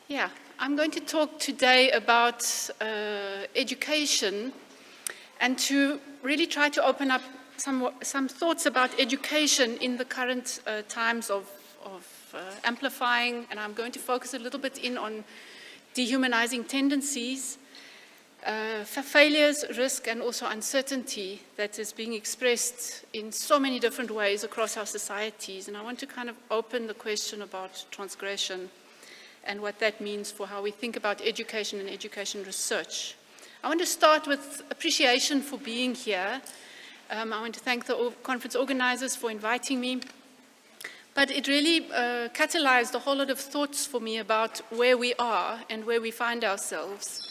Yeah, I'm going to talk today about education and to really try to open up some thoughts about education in the current times of amplifying, and I'm going to focus a little bit in on dehumanizing tendencies, failures, risk, and also uncertainty that is being expressed in so many different ways across our societies. And I want to kind of open the question about transgression and what that means for how we think about education and education research. I want to start with appreciation for being here. I want to thank the conference organizers for inviting me. But it really catalyzed a whole lot of thoughts for me about where we are and where we find ourselves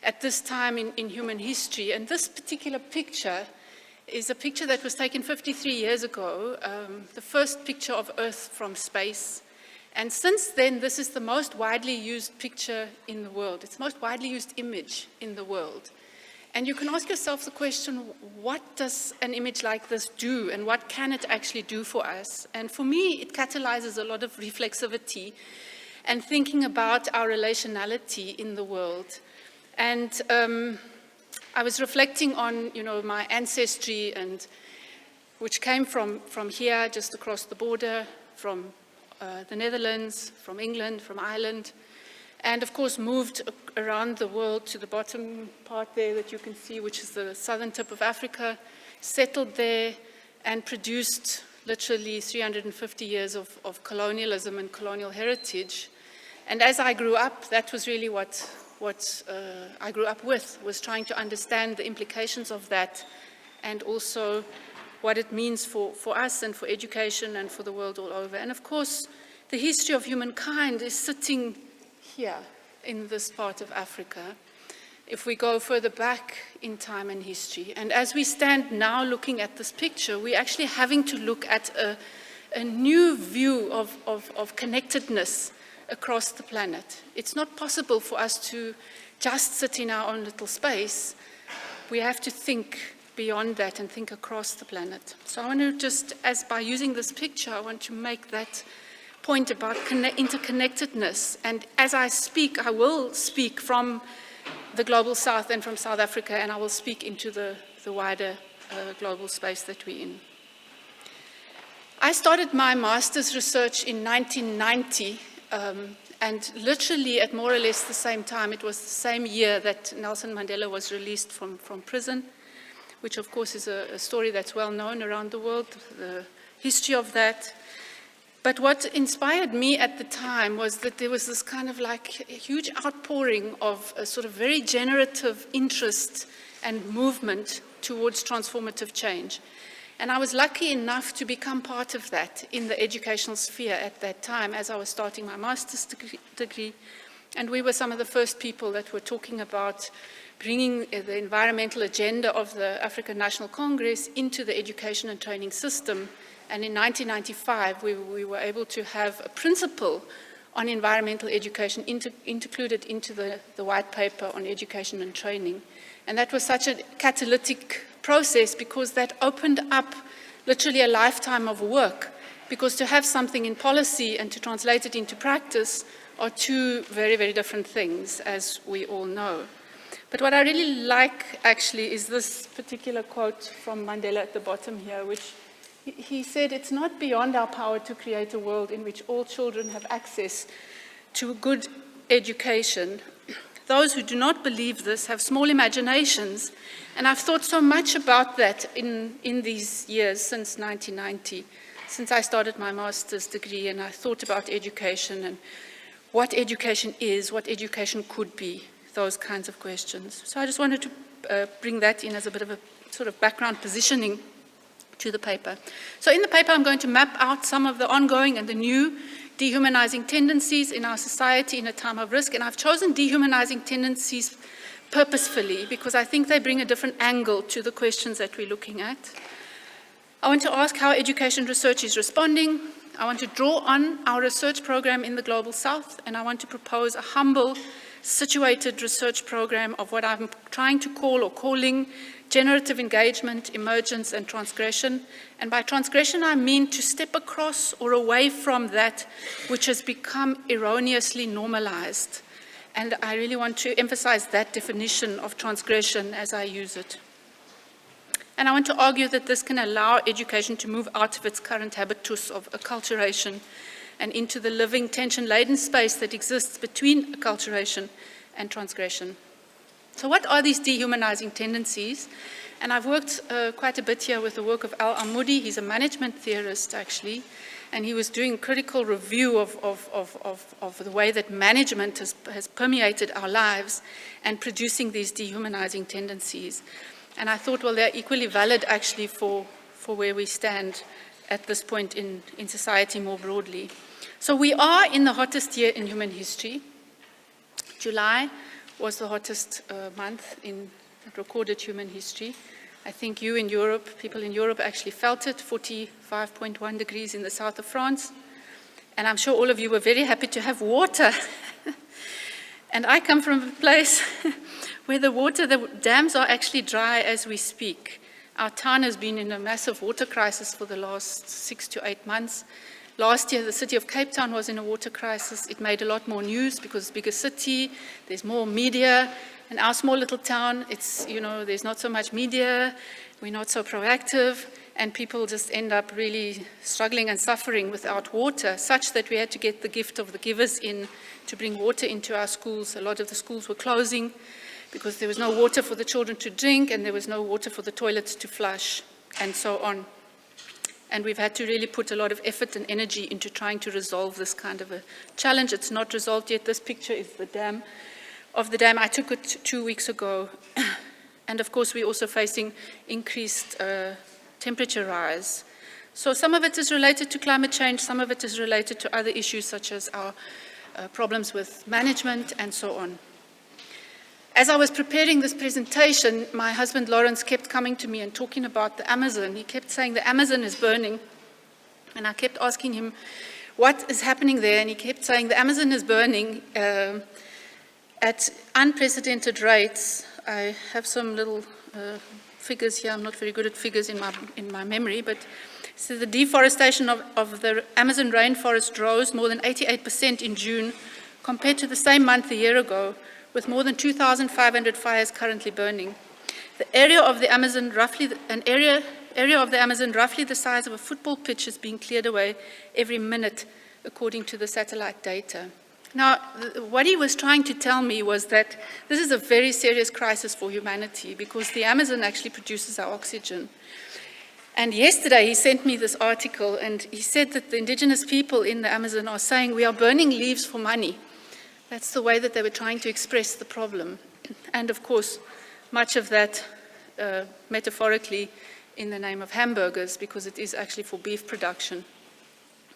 at this time in human history. And this particular picture is a picture that was taken 53 years ago, the first picture of Earth from space. And since then, this is the most widely used picture in the world. It's the most widely used image in the world. And you can ask yourself the question, what does an image like this do, and what can it actually do for us? And for me, it catalyzes a lot of reflexivity and thinking about our relationality in the world. And I was reflecting on, my ancestry, and which came from here, just across the border, from the Netherlands, from England, from Ireland, and of course moved around the world to the bottom part there that you can see, which is the southern tip of Africa, settled there and produced literally 350 years of colonialism and colonial heritage. And as I grew up, that was really what I grew up with, was trying to understand the implications of that and also what it means for us and for education and for the world all over. And of course, the history of humankind is sitting here in this part of Africa, if we go further back in time and history. And as we stand now looking at this picture, we're actually having to look at a new view of connectedness across the planet. It's not possible for us to just sit in our own little space. We have to think beyond that and think across the planet. So I want to just, by using this picture, I want to make that point about interconnectedness. And as I speak, I will speak from the global south and from South Africa, and I will speak into the wider global space that we're in. I started my master's research in 1990, and literally at more or less the same time. It was the same year that Nelson Mandela was released from prison, which of course is a story that's well known around the world, the history of that. But what inspired me at the time was that there was this kind of like a huge outpouring of a sort of very generative interest and movement towards transformative change. And I was lucky enough to become part of that in the educational sphere at that time as I was starting my master's degree. And we were some of the first people that were talking about bringing the environmental agenda of the African National Congress into the education and training system. And in 1995, we were able to have a principle on environmental education included into the white paper on education and training. And that was such a catalytic process because that opened up literally a lifetime of work, because to have something in policy and to translate it into practice are two very, very different things, as we all know. But what I really like actually is this particular quote from Mandela at the bottom here, which he said, "It's not beyond our power to create a world in which all children have access to a good education. Those who do not believe this have small imaginations." And I've thought so much about that in these years since 1990, since I started my master's degree, and I thought about education and what education is, what education could be, those kinds of questions. So I just wanted to bring that in as a bit of a sort of background positioning to the paper. So in the paper, I'm going to map out some of the ongoing and the new dehumanizing tendencies in our society in a time of risk. And I've chosen dehumanizing tendencies purposefully because I think they bring a different angle to the questions that we're looking at. I want to ask how education research is responding. I want to draw on our research program in the Global South, and I want to propose a humble, situated research program of what I'm trying to call or calling generative engagement, emergence, and transgression. And by transgression, I mean to step across or away from that which has become erroneously normalized. And I really want to emphasize that definition of transgression as I use it. And I want to argue that this can allow education to move out of its current habitus of acculturation and into the living, tension-laden space that exists between acculturation and transgression. So what are these dehumanizing tendencies? And I've worked quite a bit here with the work of Al Amoudi. He's a management theorist, actually, and he was doing a critical review of the way that management has permeated our lives and producing these dehumanizing tendencies. And I thought, well, they're equally valid, actually, for where we stand at this point in society more broadly. So we are in the hottest year in human history. July was the hottest month in recorded human history. I think you in Europe, people in Europe actually felt it, 45.1 degrees in the south of France. And I'm sure all of you were very happy to have water. And I come from a place where the dams are actually dry as we speak. Our town has been in a massive water crisis for the last 6 to 8 months. Last year, the city of Cape Town was in a water crisis. It made a lot more news because it's a bigger city, there's more media. In our small little town, it's, there's not so much media, we're not so proactive, and people just end up really struggling and suffering without water, such that we had to get the gift of the givers in to bring water into our schools. A lot of the schools were closing because there was no water for the children to drink, and there was no water for the toilets to flush, and so on. And we've had to really put a lot of effort and energy into trying to resolve this kind of a challenge. It's not resolved yet. This picture is the dam. I took it 2 weeks ago. And of course, we're also facing increased temperature rise. So some of it is related to climate change. Some of it is related to other issues, such as our problems with management and so on. As I was preparing this presentation, my husband Lawrence kept coming to me and talking about the Amazon. He kept saying the Amazon is burning. And I kept asking him, what is happening there? And he kept saying the Amazon is burning at unprecedented rates. I have some little figures here. I'm not very good at figures in my memory, but so the deforestation of the Amazon rainforest rose more than 88% in June compared to the same month a year ago, with more than 2,500 fires currently burning. The area of the Amazon, roughly the size of a football pitch, is being cleared away every minute, according to the satellite data. Now, what he was trying to tell me was that this is a very serious crisis for humanity, because the Amazon actually produces our oxygen. And yesterday he sent me this article, and he said that the indigenous people in the Amazon are saying we are burning leaves for money. That's the way that they were trying to express the problem. And of course, much of that metaphorically in the name of hamburgers, because it is actually for beef production.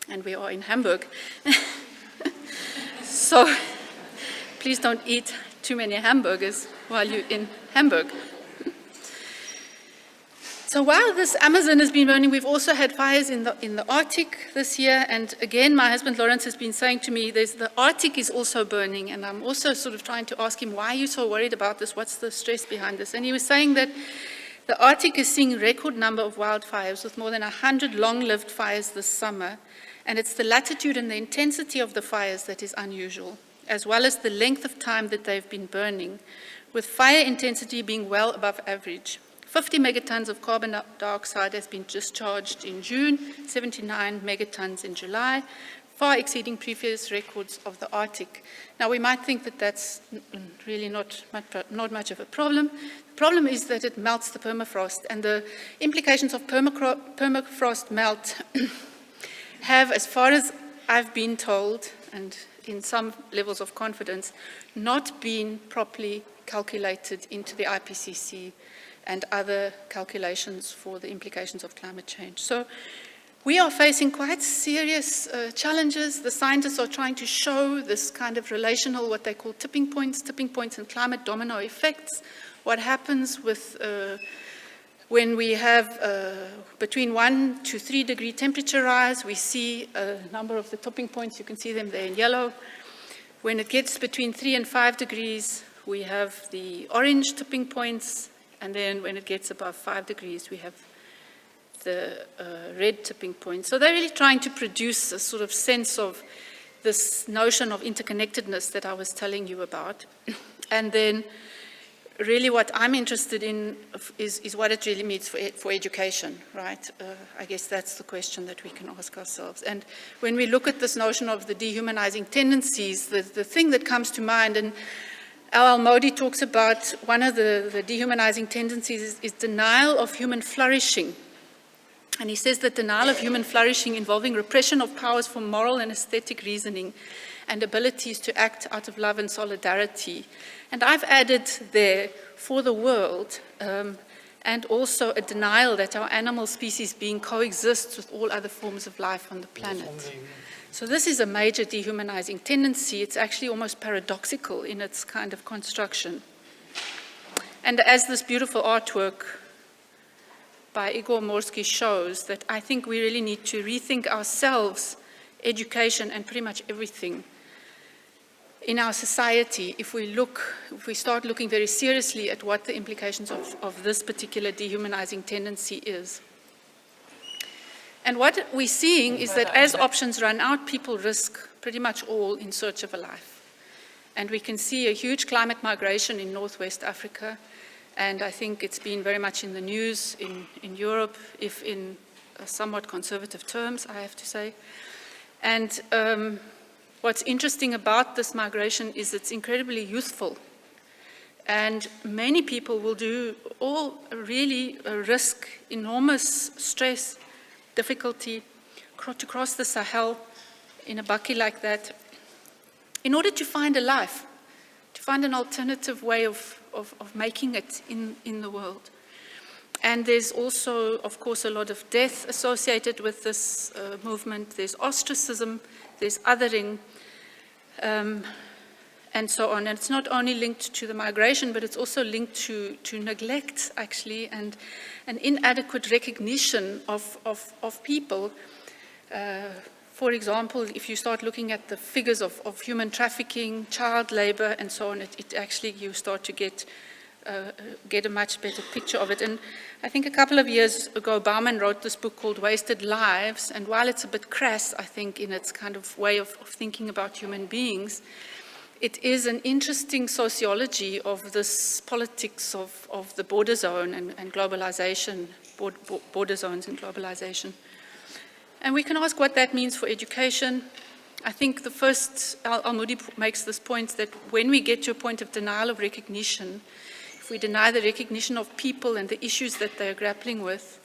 And we are in Hamburg. So please don't eat too many hamburgers while you're in Hamburg. So while this Amazon has been burning, we've also had fires in the Arctic this year. And again, my husband Lawrence has been saying to me, the Arctic is also burning. And I'm also sort of trying to ask him, why are you so worried about this? What's the stress behind this? And he was saying that the Arctic is seeing a record number of wildfires, with more than 100 long-lived fires this summer. And it's the latitude and the intensity of the fires that is unusual, as well as the length of time that they've been burning, with fire intensity being well above average. 50 megatons of carbon dioxide has been discharged in June, 79 megatons in July, far exceeding previous records of the Arctic. Now, we might think that that's really not much of a problem. The problem is that it melts the permafrost, and the implications of permafrost melt have, as far as I've been told, and in some levels of confidence, not been properly calculated into the IPCC and other calculations for the implications of climate change. So we are facing quite serious challenges. The scientists are trying to show this kind of relational, what they call tipping points and climate domino effects. What happens with when we have between 1 to 3 degree temperature rise. We see a number of the tipping points. You can see them there in yellow. When it gets between 3 and 5 degrees, we have the orange tipping points. And then when it gets above 5 degrees, we have the red tipping point. So they're really trying to produce a sort of sense of this notion of interconnectedness that I was telling you about. And then really what I'm interested in is what it really means for education, right? I guess that's the question that we can ask ourselves. And when we look at this notion of the dehumanizing tendencies, the thing that comes to mind, and Al-Modi talks about one of the dehumanizing tendencies is denial of human flourishing. And he says that denial of human flourishing involving repression of powers for moral and aesthetic reasoning and abilities to act out of love and solidarity. And I've added there, for the world, and also a denial that our animal species being coexists with all other forms of life on the planet. So this is a major dehumanizing tendency. It's actually almost paradoxical in its kind of construction. And as this beautiful artwork by Igor Morsky shows, that I think we really need to rethink ourselves, education, and pretty much everything in our society if we start looking very seriously at what the implications of this particular dehumanizing tendency is. And what we're seeing is that as options run out, people risk pretty much all in search of a life. And we can see a huge climate migration in Northwest Africa. And I think it's been very much in the news in Europe, if in somewhat conservative terms, I have to say. And what's interesting about this migration is it's incredibly youthful. And many people will really risk enormous stress, difficulty to cross the Sahel in a bakkie like that in order to find a life, to find an alternative way of making it in the world. And there's also, of course, a lot of death associated with this movement. There's ostracism, there's othering, and so on. And it's not only linked to the migration, but it's also linked to neglect, actually, and an inadequate recognition of people. For example, if you start looking at the figures of human trafficking, child labor, and so on, it actually, you start to get a much better picture of it. And I think a couple of years ago, Bauman wrote this book called Wasted Lives, and while it's a bit crass, I think, in its kind of way of thinking about human beings, it is an interesting sociology of this politics of the border zone and globalization, border zones and globalization. And we can ask what that means for education. I think the first, Al-Modi makes this point that when we get to a point of denial of recognition, if we deny the recognition of people and the issues that they're grappling with,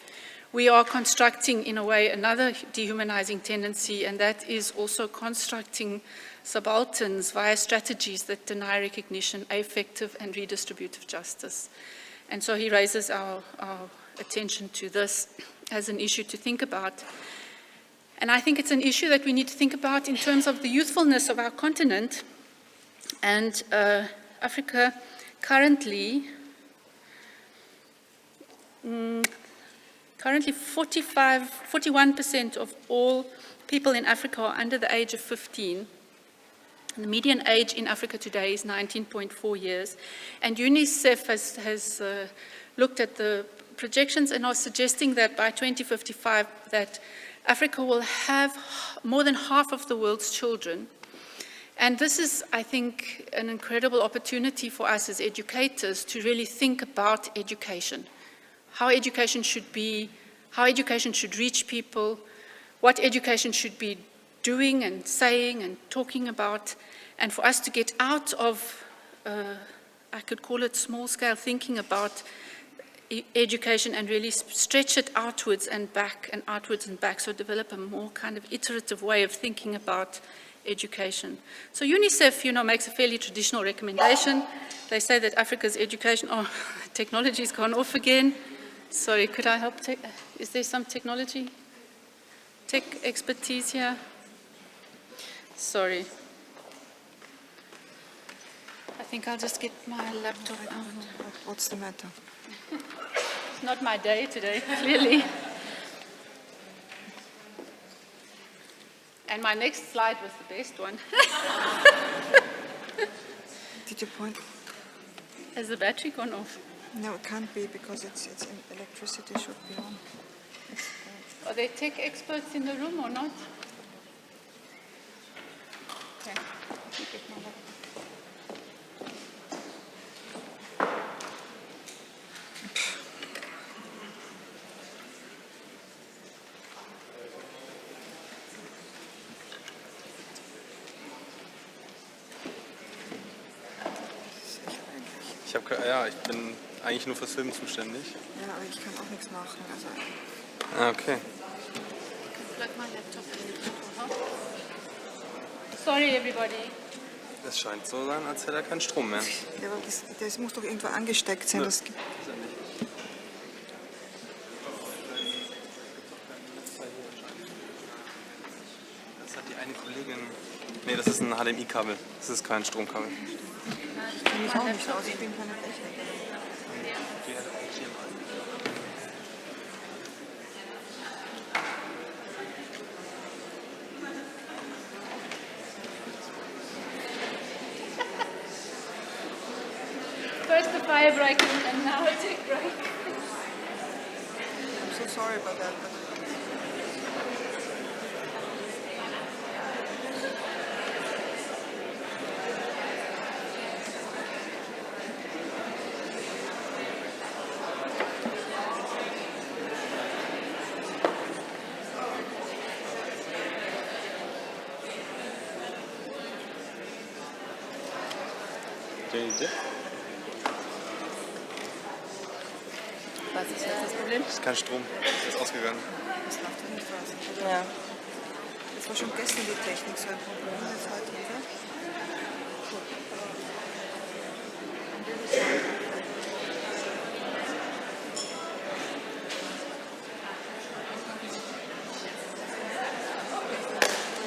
we are constructing, in a way, another dehumanizing tendency, and that is also constructing subalterns via strategies that deny recognition, effective and redistributive justice. And so he raises our attention to this as an issue to think about. And I think it's an issue that we need to think about in terms of the youthfulness of our continent. And Africa currently 41% of all people in Africa are under the age of 15. And the median age in Africa today is 19.4 years. And UNICEF has looked at the projections and are suggesting that by 2055 that Africa will have more than half of the world's children. And this is, I think, an incredible opportunity for us as educators to really think about education, how education should be, how education should reach people, what education should be doing and saying and talking about, and for us to get out of, I could call it small-scale thinking about education and really stretch it outwards and back and outwards and back, so develop a more kind of iterative way of thinking about education. So UNICEF, makes a fairly traditional recommendation. They say that Africa's education, technology's gone off again. Sorry, could I help? Is there some tech expertise here? Sorry. I think I'll just get my laptop out. What's the matter? It's not my day today, clearly. And my next slide was the best one. Did you point? Has the battery gone off? No, it can't be because it's electricity should be on. Are there tech experts in the room or not? Okay. Let me get my laptop. Ich bin eigentlich nur fürs Filmen zuständig. Ja, aber ich kann auch nichts machen. Also. Okay. Plug my laptop in. Sorry, everybody. Es scheint so sein, als hätte er keinen Strom mehr. Ja, aber das muss doch irgendwo angesteckt sein. Das gibt Das hat die eine Kollegin. Nee, das ist ein HDMI-Kabel. Das ist kein Stromkabel. ich kenne mich auch nicht aus. Ich bin keine Technikerin. First the fire break and now a tech break. I'm so sorry about that. But Was ist jetzt das Problem? Es ist kein Strom. Es ist ausgegangen. das macht doch nicht was. Ja. Das war schon gestern die Technik so ein Problem. Jetzt heute wieder.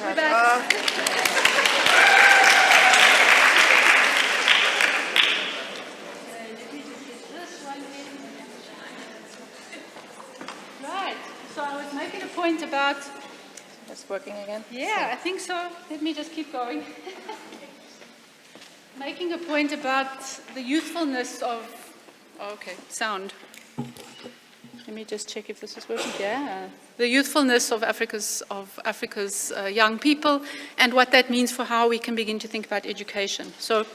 We're back. Right. So I was making a point about. It's working again? Yeah, I think so. Let me just keep going. Making a point about the youthfulness of. Okay, sound. Let me just check if this is working. Yeah. The youthfulness of Africa's young people and what that means for how we can begin to think about education. So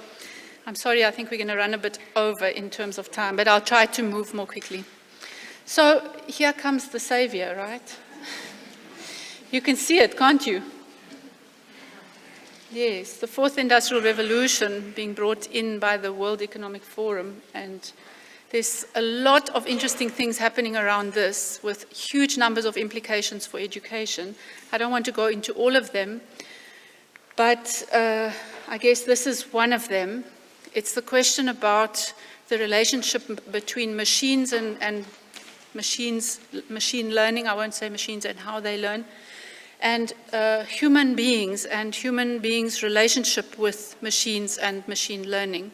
I'm sorry, I think we're going to run a bit over in terms of time, but I'll try to move more quickly. So here comes the savior, right? You can see it, can't you? Yes, the fourth industrial revolution being brought in by the World Economic Forum, and there's a lot of interesting things happening around this with huge numbers of implications for education. I don't want to go into all of them, but I guess this is one of them. It's the question about the relationship between machines and machine learning, I won't say machines and how they learn, and human beings' relationship with machines and machine learning,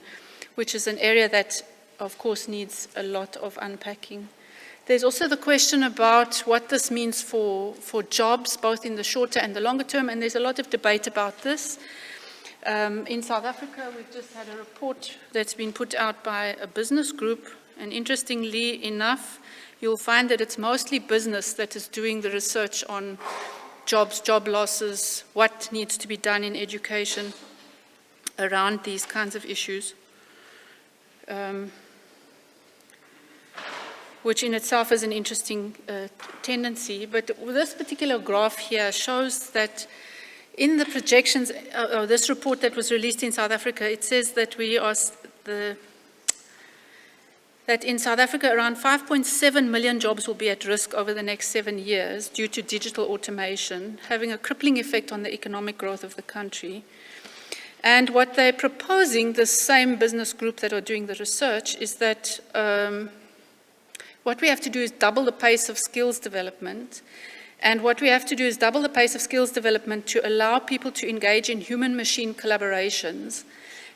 which is an area that of course needs a lot of unpacking. There's also the question about what this means for jobs, both in the shorter and the longer term, and there's a lot of debate about this. In South Africa, we've just had a report that's been put out by a business group, and interestingly enough, you'll find that it's mostly business that is doing the research on jobs, job losses, what needs to be done in education around these kinds of issues. Which in itself is an interesting tendency. But this particular graph here shows that in the projections, this report that was released in South Africa, it says that that in South Africa around 5.7 million jobs will be at risk over the next 7 years due to digital automation, having a crippling effect on the economic growth of the country. And what they're proposing, the same business group that are doing the research, is that what we have to do is double the pace of skills development. And what we have to do is double the pace of skills development to allow people to engage in human-machine collaborations.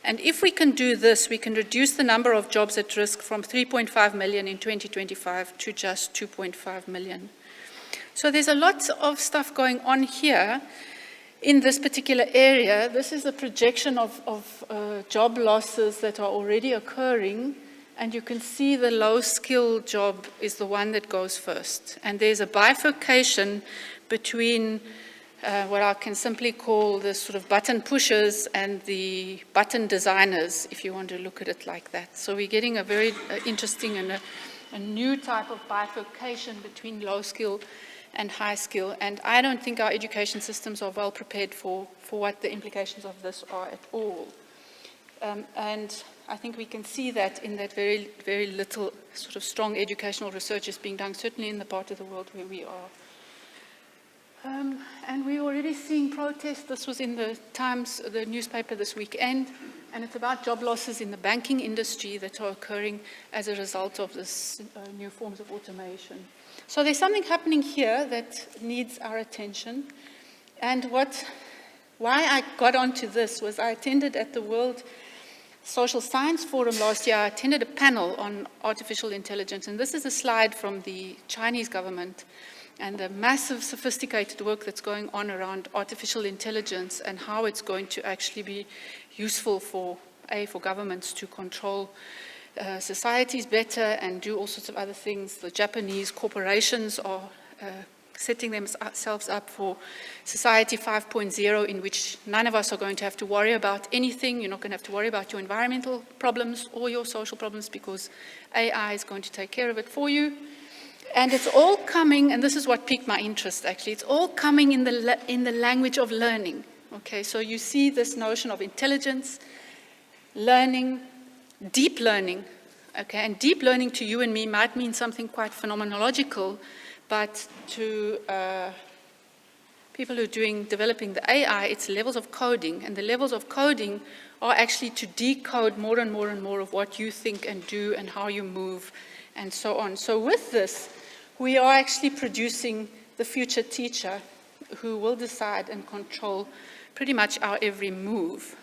And if we can do this, we can reduce the number of jobs at risk from 3.5 million in 2025 to just 2.5 million. So there's a lot of stuff going on here in this particular area. This is a projection of job losses that are already occurring And you can see the low-skill job is the one that goes first. And there's a bifurcation between what I can simply call the sort of button pushers and the button designers, if you want to look at it like that. So we're getting a very interesting and a new type of bifurcation between low skill and high skill. And I don't think our education systems are well prepared for what the implications of this are at all. And I think we can see that in that very, very little sort of strong educational research is being done, certainly in the part of the world where we are. And we're already seeing protests. This was in the Times, the newspaper this weekend, and it's about job losses in the banking industry that are occurring as a result of this new forms of automation. So there's something happening here that needs our attention. And why I got onto this was I attended at the World Social Science Forum last year. I attended a panel on artificial intelligence, and this is a slide from the Chinese government and the massive sophisticated work that's going on around artificial intelligence and how it's going to actually be useful for governments to control societies better and do all sorts of other things. The Japanese corporations are setting themselves up for Society 5.0, in which none of us are going to have to worry about anything. You're not going to have to worry about your environmental problems or your social problems because AI is going to take care of it for you. And it's all coming, and this is what piqued my interest actually, it's all coming in the language of learning. Okay, so you see this notion of intelligence, learning, deep learning. Okay, and deep learning to you and me might mean something quite phenomenological, but to people who are developing the AI, it's levels of coding, and the levels of coding are actually to decode more and more and more of what you think and do and how you move and so on. So with this, we are actually producing the future teacher who will decide and control pretty much our every move.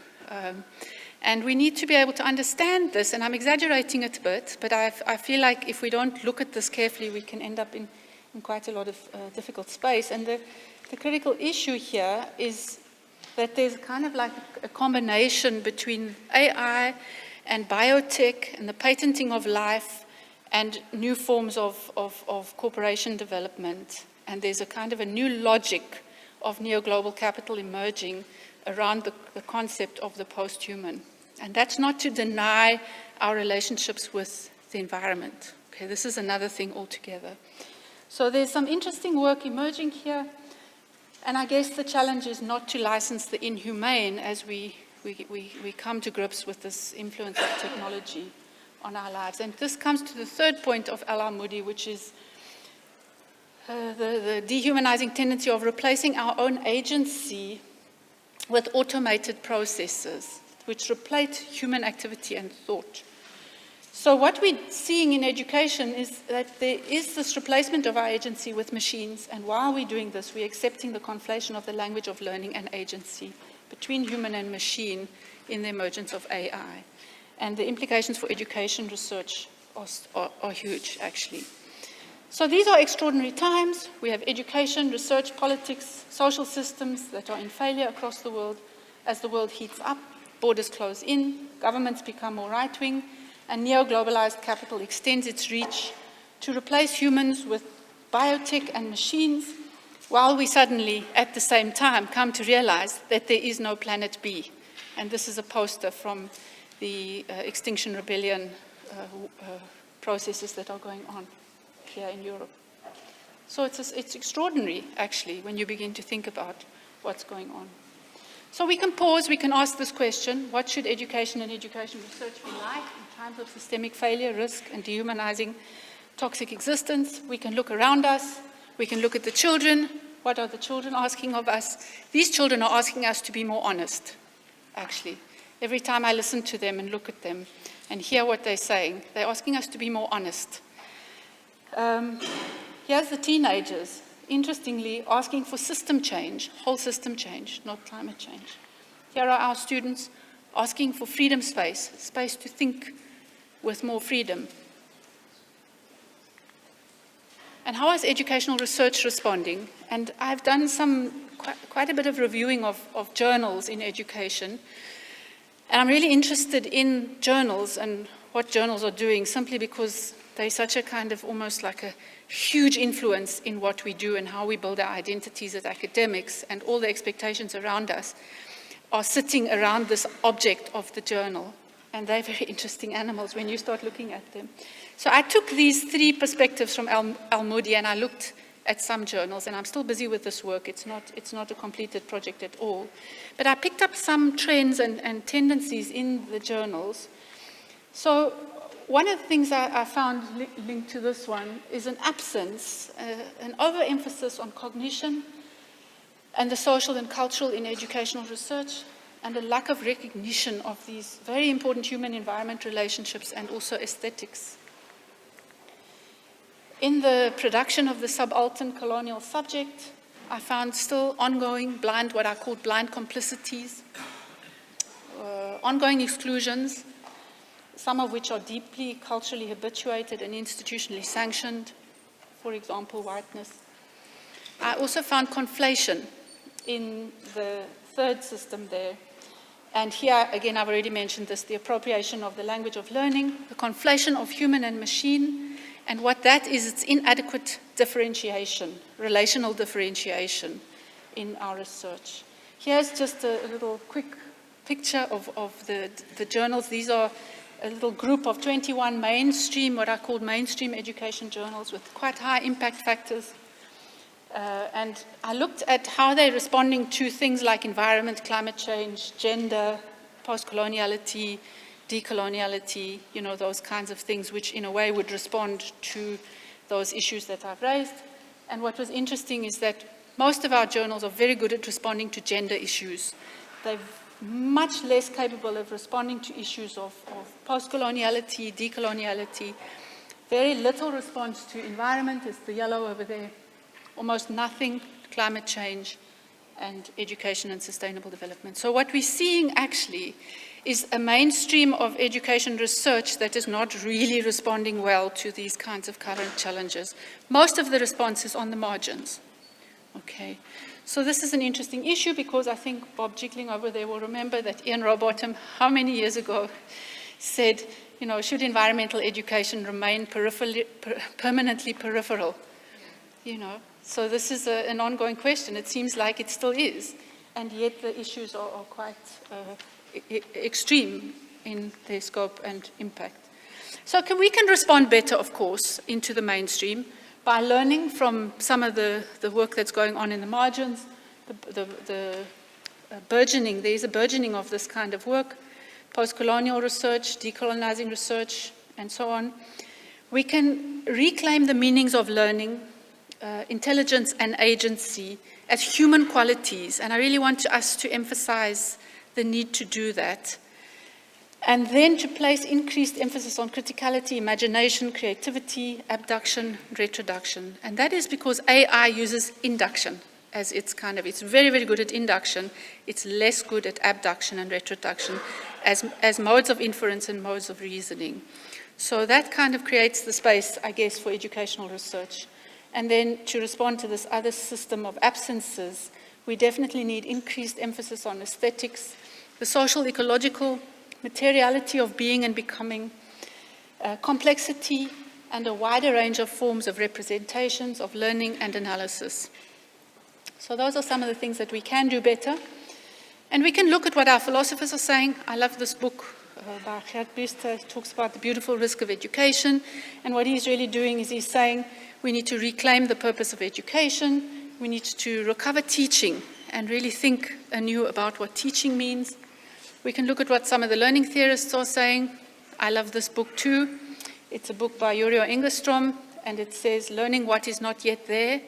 And we need to be able to understand this, and I'm exaggerating it a bit, but I feel like if we don't look at this carefully, we can end up in quite a lot of difficult space. And the critical issue here is that there's kind of like a combination between AI and biotech and the patenting of life and new forms of corporation development. And there's a kind of a new logic of neo-global capital emerging around the concept of the post-human. And that's not to deny our relationships with the environment. Okay, this is another thing altogether. So there's some interesting work emerging here. And I guess the challenge is not to license the inhumane as we come to grips with this influence of technology on our lives. And this comes to the third point of Al-Amoudi, which is the dehumanizing tendency of replacing our own agency with automated processes, which replace human activity and thought. So what we're seeing in education is that there is this replacement of our agency with machines, and while we're doing this, we're accepting the conflation of the language of learning and agency between human and machine in the emergence of AI. And the implications for education research are huge, actually. So these are extraordinary times. We have education, research, politics, social systems that are in failure across the world. As the world heats up, borders close in, governments become more right-wing, and neo-globalized capital extends its reach to replace humans with biotech and machines, while we suddenly, at the same time, come to realize that there is no planet B. And this is a poster from the Extinction Rebellion processes that are going on here in Europe. So it's extraordinary, actually, when you begin to think about what's going on. So we can pause, we can ask this question: what should education and education research be like in times of systemic failure, risk, and dehumanizing toxic existence? We can look around us, we can look at the children. What are the children asking of us? These children are asking us to be more honest, actually. Every time I listen to them and look at them and hear what they're saying, they're asking us to be more honest. Here's the teenagers, interestingly, asking for system change, whole system change, not climate change. Here are our students asking for freedom space, space to think with more freedom. And how is educational research responding? And I've done quite a bit of reviewing of journals in education. And I'm really interested in journals and what journals are doing, simply because they're such a kind of almost like a huge influence in what we do and how we build our identities as academics, and all the expectations around us are sitting around this object of the journal. And they're very interesting animals when you start looking at them. So I took these three perspectives from Al-Moody, and I looked at some journals, and I'm still busy with this work. It's not a completed project at all. But I picked up some trends and tendencies in the journals. So one of the things I found linked to this one is an absence, an overemphasis on cognition and the social and cultural in educational research, and a lack of recognition of these very important human-environment relationships and also aesthetics. In the production of the subaltern colonial subject, I found still ongoing what I called blind complicities, ongoing exclusions, some of which are deeply culturally habituated and institutionally sanctioned, for example, whiteness. I also found conflation in the third system there. And here, again, I've already mentioned this, the appropriation of the language of learning, the conflation of human and machine, and what that is, it's inadequate differentiation, relational differentiation in our research. Here's just a little quick picture of the journals. These are a little group of 21 mainstream, what I call mainstream education journals with quite high impact factors. And I looked at how they're responding to things like environment, climate change, gender, post-coloniality, decoloniality, those kinds of things which in a way would respond to those issues that I've raised. And what was interesting is that most of our journals are very good at responding to gender issues. They're much less capable of responding to issues of post-coloniality, decoloniality. Very little response to environment, is the yellow over there. Almost nothing, climate change and education and sustainable development. So what we're seeing actually is a mainstream of education research that is not really responding well to these kinds of current challenges. Most of the response is on the margins. Okay. So this is an interesting issue because I think Bob Jickling over there will remember that Ian Rowbottom, how many years ago, said, should environmental education remain permanently peripheral? So this is an ongoing question. It seems like it still is, and yet the issues are quite extreme in their scope and impact. So we can respond better, of course, into the by learning from some of the work that's going on in the margins, the burgeoning, there's a burgeoning of this kind of work, post-colonial research, decolonizing research, and so on. We can reclaim the meanings of learning, intelligence and agency as human qualities, and I really want us to emphasize the need to do that. And then to place increased emphasis on criticality, imagination, creativity, abduction, retroduction. And that is because AI uses induction as it's very, very good at induction. It's less good at abduction and retroduction as modes of inference and modes of reasoning. So that kind of creates the space, I guess, for educational research. And then to respond to this other system of absences, we definitely need increased emphasis on aesthetics, the social, ecological, materiality of being and becoming, complexity, and a wider range of forms of representations of learning and analysis. So those are some of the things that we can do better. And we can look at what our philosophers are saying. I love this book by Gert Buster. He talks about the beautiful risk of education. And what he's really doing is he's saying we need to reclaim the purpose of education. We need to recover teaching and really think anew about what teaching means. We can look at what some of the learning theorists are saying. I love this book too. It's a book by Uriel Engstrom, and it says, learning what is not yet there.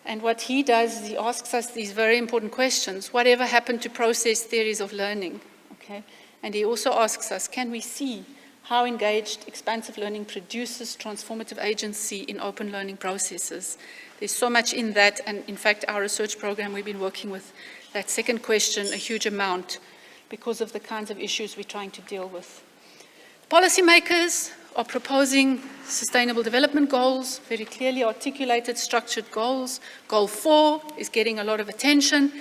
And what he does is he asks us these very important questions. Whatever happened to process theories of learning? Okay? And he also asks us, can we see how engaged expansive learning produces transformative agency in open learning processes? There's so much in that, and in fact, our research program, we've been working with that second question a huge amount because of the kinds of issues we're trying to deal with. Policymakers are proposing sustainable development goals, very clearly articulated, structured goals. Goal 4 is getting a lot of attention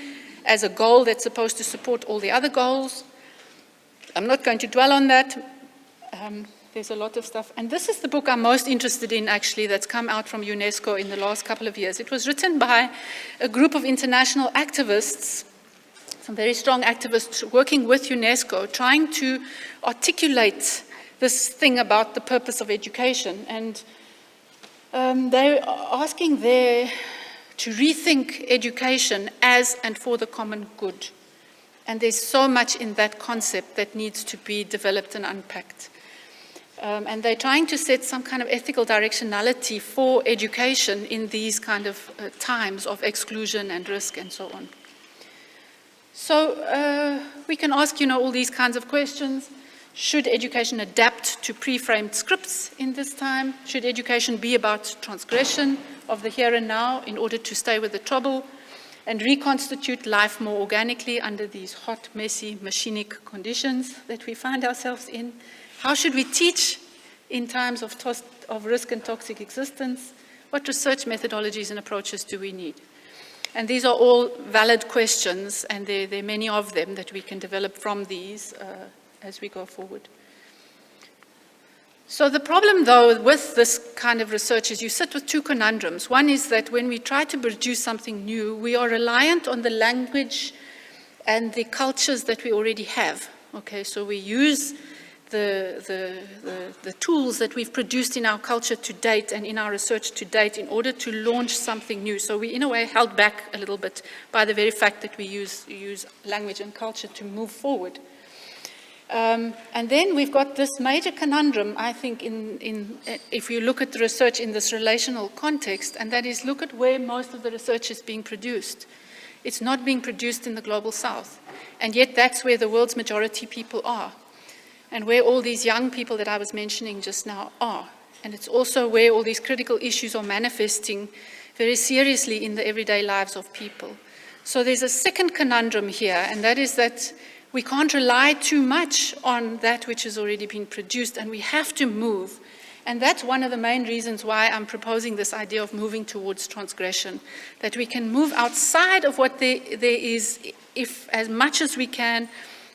as a goal that's supposed to support all the other goals. I'm not going to dwell on that. there's a lot of stuff. And this is the book I'm most interested in, actually, that's come out from UNESCO in the last couple of years. It was written by a group of international activists, some very strong activists working with UNESCO, trying to articulate this thing about the purpose of education. And they're asking there to rethink education as and for the common good. And there's so much in that concept that needs to be developed and unpacked. And they're trying to set some kind of ethical directionality for education in these kind of times of exclusion and risk and so on. So we can ask, all these kinds of questions. Should education adapt to pre-framed scripts in this time? Should education be about transgression of the here and now in order to stay with the trouble and reconstitute life more organically under these hot, messy, machinic conditions that we find ourselves in? How should we teach in times of risk and toxic existence? What research methodologies and approaches do we need? And these are all valid questions, and there are many of them that we can develop from these as we go forward. So the problem, though, with this kind of research is you sit with two conundrums. One is that when we try to produce something new, we are reliant on the language and the cultures that we already have. Okay, so we use the tools that we've produced in our culture to date and in our research to date in order to launch something new. So we, in a way, held back a little bit by the very fact that we use language and culture to move forward. And then we've got this major conundrum, I think, if you look at the research in this relational context, and that is look at where most of the research is being produced. It's not being produced in the global south, and yet that's where the world's majority people are, and where all these young people that I was mentioning just now are. And it's also where all these critical issues are manifesting very seriously in the everyday lives of people. So there's a second conundrum here, and that is that we can't rely too much on that which has already been produced, and we have to move. And that's one of the main reasons why I'm proposing this idea of moving towards transgression, that we can move outside of what there is, if as much as we can,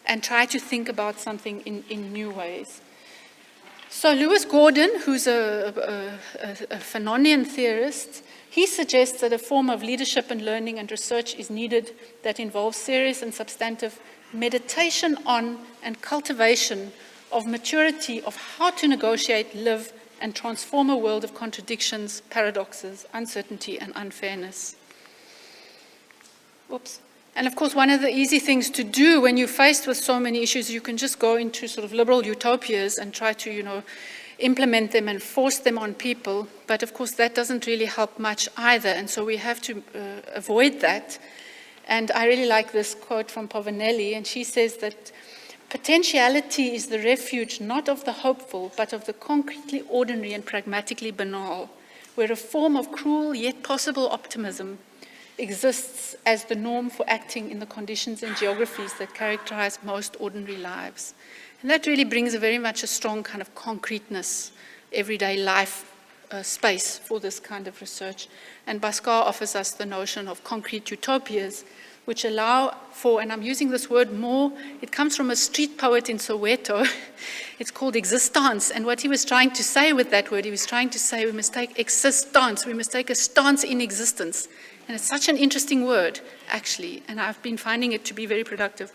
and try to think about something in new ways. So Lewis Gordon, who's a Fanonian theorist, he suggests that a form of leadership and learning and research is needed that involves serious and substantive meditation on and cultivation of maturity of how to negotiate, live, and transform a world of contradictions, paradoxes, uncertainty, and unfairness. Oops. And of course, one of the easy things to do when you're faced with so many issues, you can just go into sort of liberal utopias and try to, implement them and force them on people. But of course, that doesn't really help much either. And so we have to avoid that. And I really like this quote from Pavan Elli, and she says that potentiality is the refuge not of the hopeful, but of the concretely ordinary and pragmatically banal, where a form of cruel yet possible optimism exists as the norm for acting in the conditions and geographies that characterize most ordinary lives. And that really brings very much a strong kind of concreteness, everyday life space for this kind of research. And Bhaskar offers us the notion of concrete utopias, which allow for, and I'm using this word more, it comes from a street poet in Soweto. It's called existence. And what he was trying to say with that word, he was trying to say we must take existence, we must take a stance in existence. And it's such an interesting word, actually, and I've been finding it to be very productive.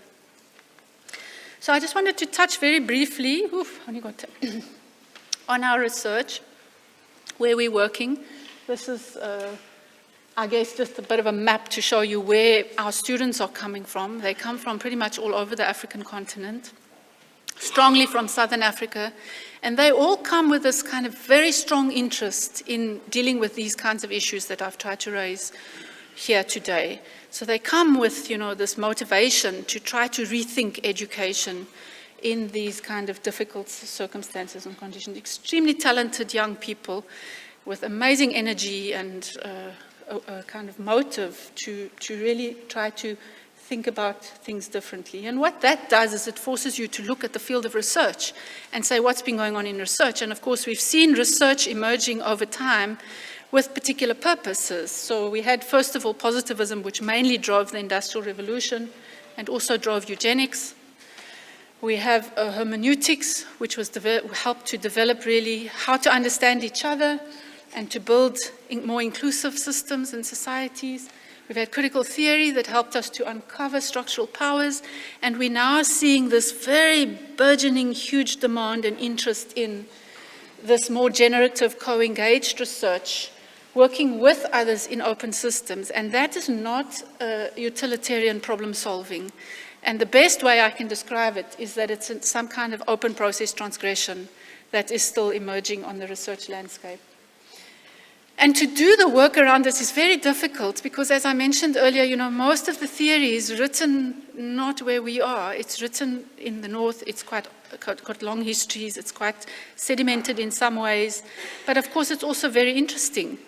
So I just wanted to touch very briefly, on our research, where we're working. This is, I guess, just a bit of a map to show you where our students are coming from. They come from pretty much all over the African continent, strongly from Southern Africa, and they all come with this kind of very strong interest in dealing with these kinds of issues that I've tried to raise here today. So they come with, this motivation to try to rethink education in these kind of difficult circumstances and conditions. Extremely talented young people with amazing energy and a kind of motive to really try to think about things differently. And what that does is it forces you to look at the field of research and say what's been going on in research. And of course, we've seen research emerging over time with particular purposes. So we had, first of all, positivism, which mainly drove the Industrial Revolution and also drove eugenics. We have hermeneutics, which was helped to develop really how to understand each other and to build more inclusive systems and societies. We've had critical theory that helped us to uncover structural powers, and we're now seeing this very burgeoning, huge demand and interest in this more generative, co-engaged research, working with others in open systems, and that is not utilitarian problem solving. And the best way I can describe it is that it's some kind of open process transgression that is still emerging on the research landscape. And to do the work around this is very difficult because, as I mentioned earlier, you know, most of the theory is written not where we are. It's written in the north. It's got long histories. It's quite sedimented in some ways. But of course, it's also very interesting.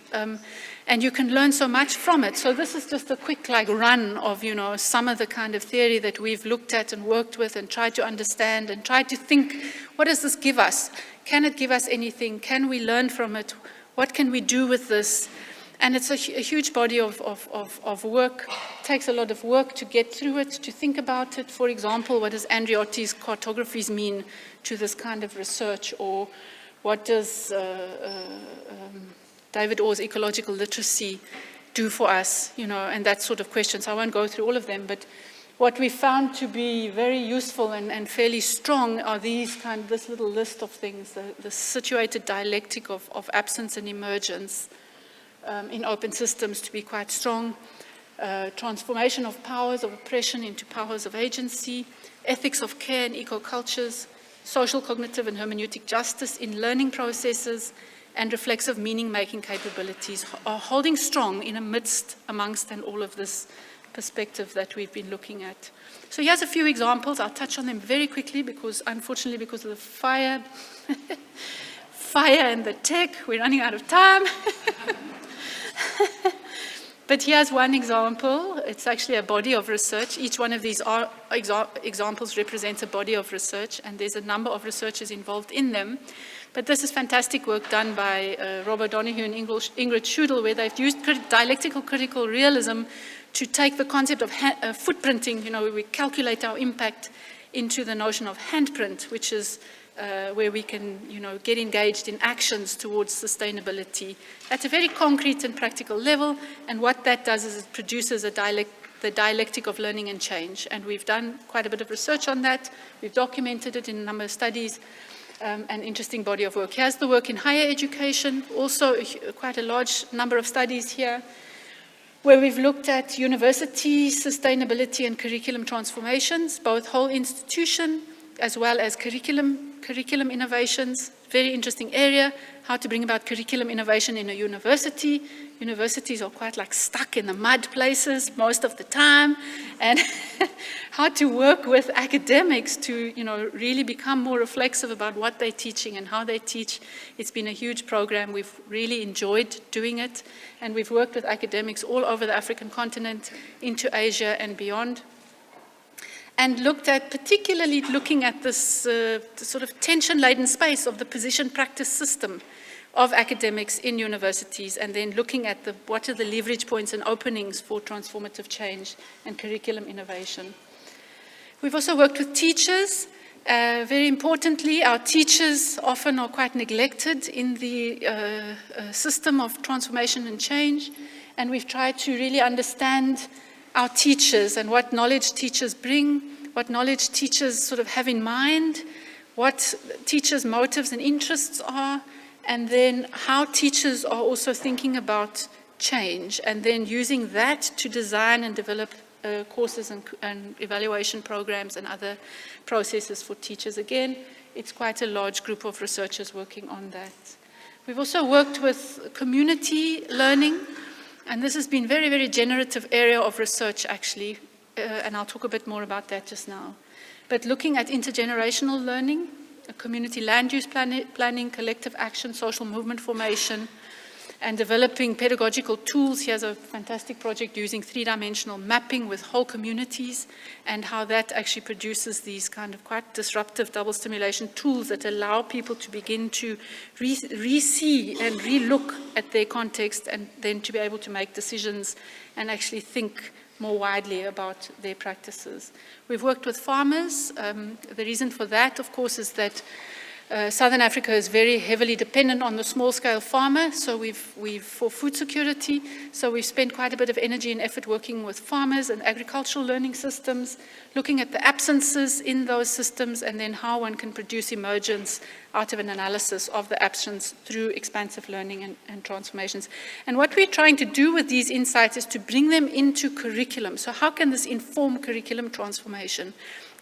And you can learn so much from it. So this is just a quick run of, you know, some of the kind of theory that we've looked at and worked with and tried to understand and tried to think, what does this give us? Can it give us anything? Can we learn from it? What can we do with this? And it's a huge body of work. It takes a lot of work to get through it, to think about it. For example, what does Andreotti's cartographies mean to this kind of research? Or what does David Orr's ecological literacy do for us? You know, and that sort of questions. I won't go through all of them, but what we found to be very useful and fairly strong are this little list of things, the situated dialectic of absence and emergence in open systems to be quite strong, transformation of powers of oppression into powers of agency, ethics of care in eco-cultures, social, cognitive, and hermeneutic justice in learning processes, and reflexive meaning-making capabilities are holding strong amongst all of this perspective that we've been looking at. So here's a few examples. I'll touch on them very quickly because, unfortunately, because of the fire and the tech, we're running out of time. But here's one example. It's actually a body of research. Each one of these examples represents a body of research, and there's a number of researchers involved in them. But this is fantastic work done by Rob O'Donoghue and Ingrid Schudel, where they've used dialectical critical realism to take the concept of footprinting, you know, where we calculate our impact, into the notion of handprint, which is where we can, you know, get engaged in actions towards sustainability at a very concrete and practical level. And what that does is it produces the dialectic of learning and change. And we've done quite a bit of research on that. We've documented it in a number of studies. An interesting body of work. Here's the work in higher education, also quite a large number of studies here, where we've looked at university sustainability and curriculum transformations, both whole institution as well as curriculum innovations. Very interesting area, how to bring about curriculum innovation in a university. Universities are quite stuck in the mud places most of the time, and how to work with academics to, you know, really become more reflexive about what they're teaching and how they teach. It's been a huge program. We've really enjoyed doing it, and we've worked with academics all over the African continent, into Asia and beyond, and particularly looking at this sort of tension-laden space of the position-practice system of academics in universities, and then looking at what are the leverage points and openings for transformative change and curriculum innovation. We've also worked with teachers. Very importantly, our teachers often are quite neglected in the system of transformation and change, and we've tried to really understand our teachers and what knowledge teachers bring, what knowledge teachers sort of have in mind, what teachers' motives and interests are, and then how teachers are also thinking about change, and then using that to design and develop courses and evaluation programs and other processes for teachers. Again, it's quite a large group of researchers working on that. We've also worked with community learning, and this has been a very, very generative area of research, actually, and I'll talk a bit more about that just now. But looking at intergenerational learning, community land use planning, collective action, social movement formation, and developing pedagogical tools. He has a fantastic project using three-dimensional mapping with whole communities, and how that actually produces these kind of quite disruptive double stimulation tools that allow people to begin to re-see and re-look at their context, and then to be able to make decisions and actually think more widely about their practices. We've worked with farmers. The reason for that, of course, is that Southern Africa is very heavily dependent on the small-scale farmer, so we've for food security, so we've spent quite a bit of energy and effort working with farmers and agricultural learning systems, looking at the absences in those systems, and then how one can produce emergence out of an analysis of the absence through expansive learning and transformations. And what we're trying to do with these insights is to bring them into curriculum. So how can this inform curriculum transformation?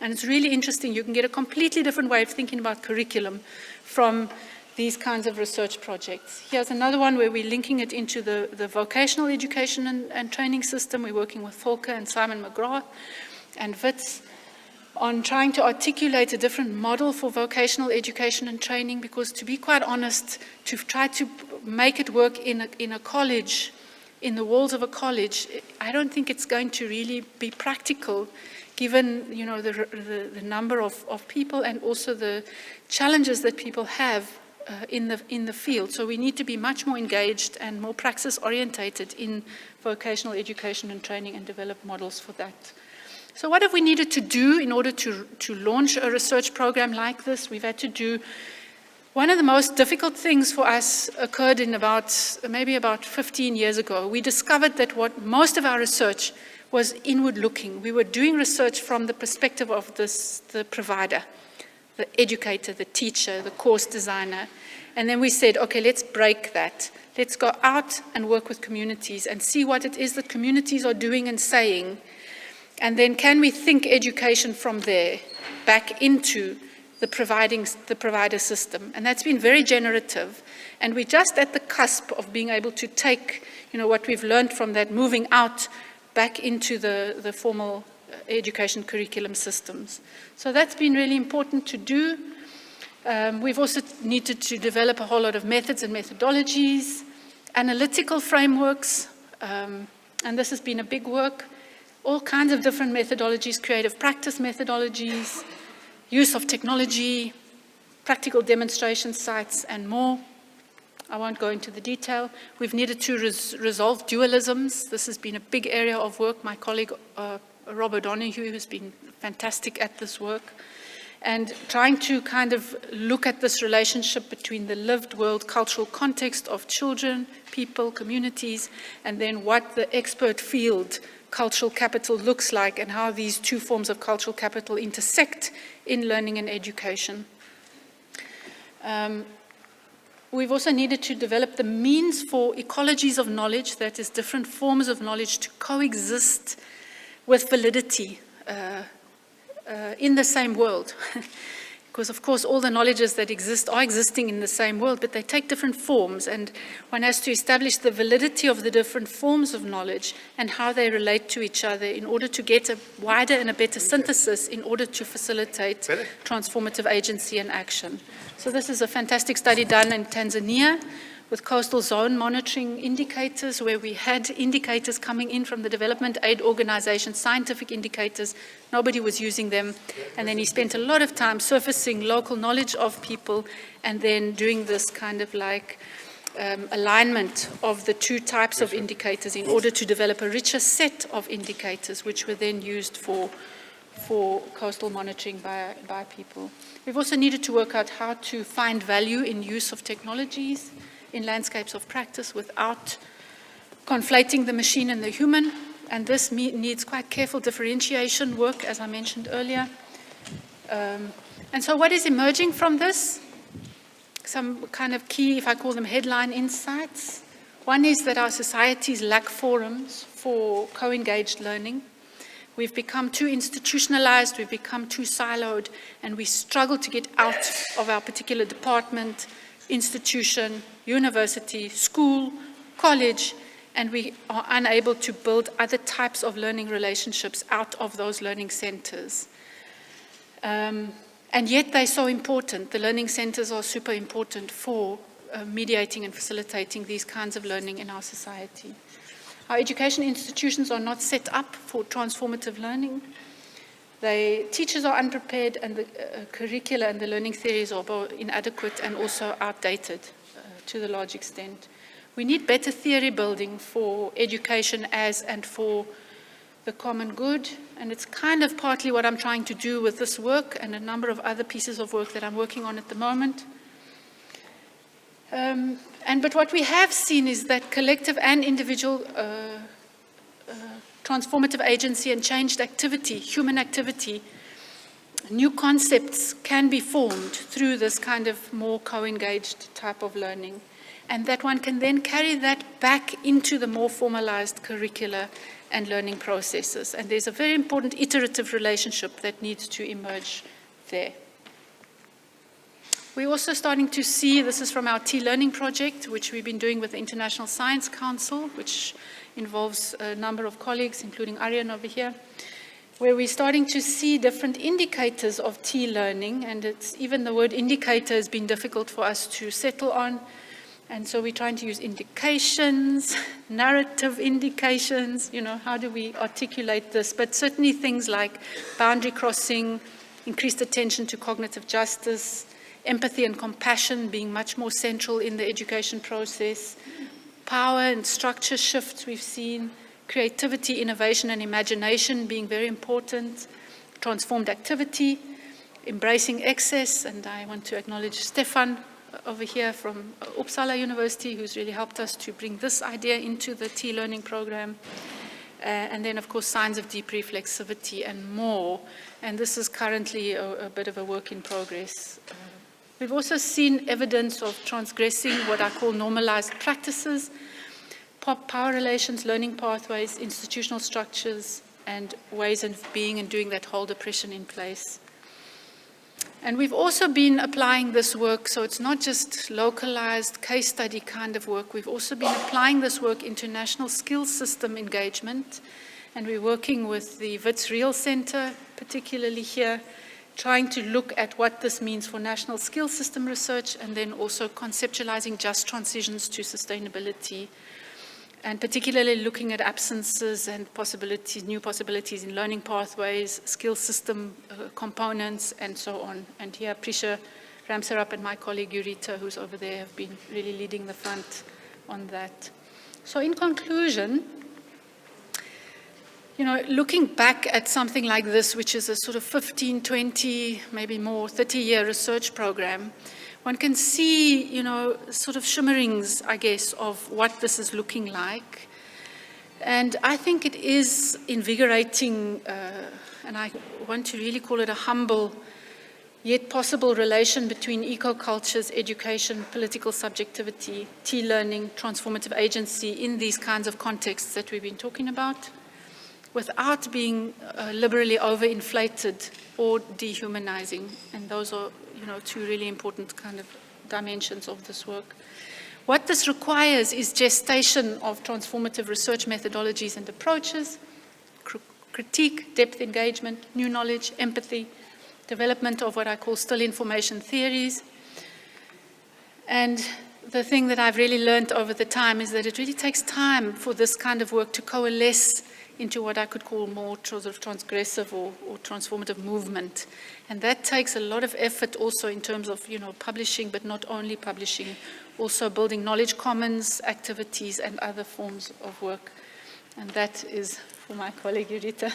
And it's really interesting. You can get a completely different way of thinking about curriculum from these kinds of research projects. Here's another one where we're linking it into the vocational education and training system. We're working with Volker and Simon McGrath and Witz on trying to articulate a different model for vocational education and training, because to be quite honest, to try to make it work in a college, in the walls of a college, I don't think it's going to really be practical, given the number of people and also the challenges that people have in the field. So we need to be much more engaged and more praxis orientated in vocational education and training, and develop models for that. So what have we needed to do in order to launch a research program like this? We've had to do, one of the most difficult things for us occurred in maybe about 15 years ago. We discovered that what most of our research was inward looking. We were doing research from the perspective of the provider, the educator, the teacher, the course designer. And then we said, okay, let's break that. Let's go out and work with communities and see what it is that communities are doing and saying. And then can we think education from there back into the provider system? And that's been very generative. And we're just at the cusp of being able to take, what we've learned from that, moving out back into the formal education curriculum systems. So that's been really important to do. We've also needed to develop a whole lot of methods and methodologies, analytical frameworks, and this has been a big work. All kinds of different methodologies, creative practice methodologies, use of technology, practical demonstration sites, and more. I won't go into the detail. We've needed to resolve dualisms. This has been a big area of work. My colleague, Rob O'Donoghue, has been fantastic at this work. And trying to kind of look at this relationship between the lived world cultural context of children, people, communities, and then what the expert field cultural capital looks like, and how these two forms of cultural capital intersect in learning and education. We've also needed to develop the means for ecologies of knowledge, that is, different forms of knowledge, to coexist with validity in the same world. Because, of course, all the knowledges that exist are existing in the same world, but they take different forms, and one has to establish the validity of the different forms of knowledge and how they relate to each other in order to get a wider and a better synthesis in order to facilitate transformative agency and action. So this is a fantastic study done in Tanzania with coastal zone monitoring indicators, where we had indicators coming in from the development aid organization, scientific indicators. Nobody was using them. And then he spent a lot of time surfacing local knowledge of people and then doing this kind of like alignment of the two types of indicators in order to develop a richer set of indicators, which were then used for coastal monitoring by people. We've also needed to work out how to find value in use of technologies in landscapes of practice without conflating the machine and the human. And this needs quite careful differentiation work, as I mentioned earlier. And so what is emerging from this? Some kind of key, if I call them headline insights. One is that our societies lack forums for co-engaged learning. We've become too institutionalized, we've become too siloed, and we struggle to get out of our particular department, institution, university, school, college, and we are unable to build other types of learning relationships out of those learning centers. And yet they're so important. The learning centers are super important for mediating and facilitating these kinds of learning in our society. Our education institutions are not set up for transformative learning. Teachers are unprepared, and the curricula and the learning theories are both inadequate and also outdated to the large extent. We need better theory building for education as and for the common good, and it's kind of partly what I'm trying to do with this work and a number of other pieces of work that I'm working on at the moment. But what we have seen is that collective and individual transformative agency and changed activity, human activity, new concepts can be formed through this kind of more co-engaged type of learning, and that one can then carry that back into the more formalized curricula and learning processes. And there's a very important iterative relationship that needs to emerge there. We're also starting to see, this is from our TLearning project, which we've been doing with the International Science Council, which involves a number of colleagues, including Aryan over here, where we're starting to see different indicators of TLearning, and even the word indicator has been difficult for us to settle on. And so we're trying to use indications, narrative indications, how do we articulate this? But certainly things like boundary crossing, increased attention to cognitive justice, empathy and compassion being much more central in the education process, power and structure shifts we've seen, creativity, innovation and imagination being very important, transformed activity, embracing excess, and I want to acknowledge Stefan over here from Uppsala University, who's really helped us to bring this idea into the TLearning program. And then, of course, signs of deep reflexivity and more. And this is currently a bit of a work in progress. We've also seen evidence of transgressing what I call normalized practices, power relations, learning pathways, institutional structures, and ways of being and doing that hold oppression in place. And we've also been applying this work, so it's not just localized case study kind of work. We've also been applying this work into national skills system engagement. And we're working with the Wits Real Center, particularly here, trying to look at what this means for national skills system research, and then also conceptualizing just transitions to sustainability, and particularly looking at absences and possibilities, new possibilities in learning pathways, skill system components, and so on. And here, Prisha Ramsarup and my colleague Yurita, who's over there, have been really leading the front on that. So in conclusion, looking back at something like this, which is a sort of 15, 20, maybe more, 30-year research program, one can see, sort of shimmerings, I guess, of what this is looking like. And I think it is invigorating, and I want to really call it a humble, yet possible relation between eco-cultures, education, political subjectivity, TLearning, transformative agency in these kinds of contexts that we've been talking about, without being liberally overinflated or dehumanizing. And those are, two really important kind of dimensions of this work. What this requires is gestation of transformative research methodologies and approaches, critique, depth engagement, new knowledge, empathy, development of what I call still information theories. And the thing that I've really learned over the time is that it really takes time for this kind of work to coalesce into what I could call more sort of transgressive or transformative movement. And that takes a lot of effort also in terms of, publishing, but not only publishing, also building knowledge commons, activities, and other forms of work. And that is for my colleague Yurita.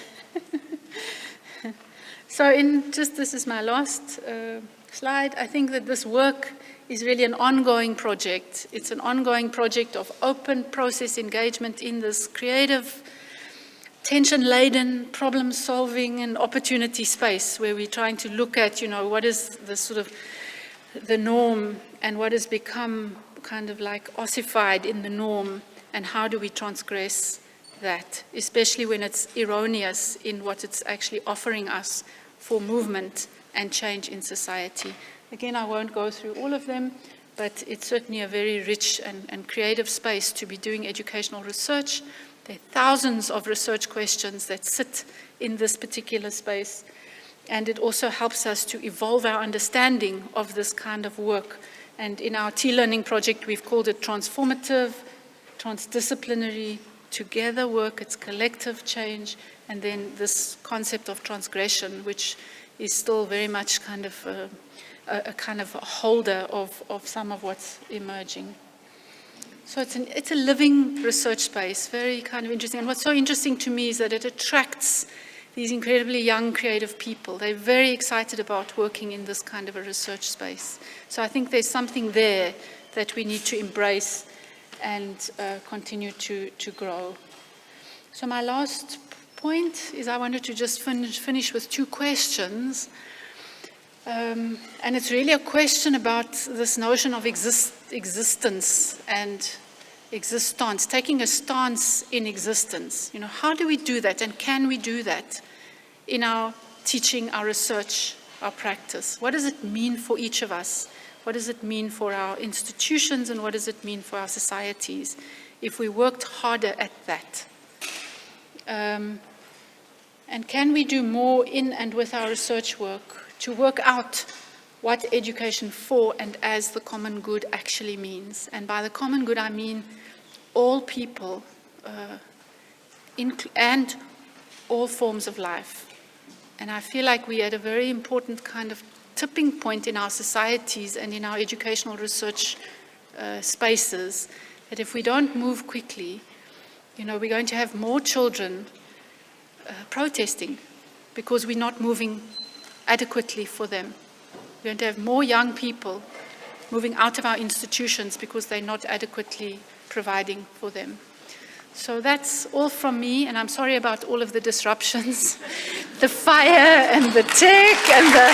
So this is my last slide. I think that this work is really an ongoing project. It's an ongoing project of open process engagement in this creative, tension-laden, problem-solving and opportunity space where we're trying to look at, what is the sort of the norm and what has become kind of like ossified in the norm, and how do we transgress that, especially when it's erroneous in what it's actually offering us for movement and change in society. Again, I won't go through all of them, but it's certainly a very rich and creative space to be doing educational research. There are thousands of research questions that sit in this particular space, and it also helps us to evolve our understanding of this kind of work And in our TLearning project, we've called it transformative, transdisciplinary, together work, it's collective change, and then this concept of transgression, which is still very much kind of a kind of a holder of some of what's emerging. So it's a living research space, very kind of interesting. And what's so interesting to me is that it attracts these incredibly young, creative people. They're very excited about working in this kind of a research space. So I think there's something there that we need to embrace and continue to grow. So my last point is I wanted to just finish with two questions. And it's really a question about this notion of existence and existence, taking a stance in existence. You know, how do we do that, and can we do that in our teaching, our research, our practice? What does it mean for each of us? What does it mean for our institutions, and what does it mean for our societies if we worked harder at that? And can we do more in and with our research work to work out what education for and as the common good actually means? And by the common good, I mean all people and all forms of life. And I feel like we're at a very important kind of tipping point in our societies and in our educational research spaces, that if we don't move quickly, you know, we're going to have more children protesting because we're not moving adequately for them. We're going to have more young people moving out of our institutions because they're not adequately providing for them. So that's all from me, and I'm sorry about all of the disruptions, the fire and the tech and the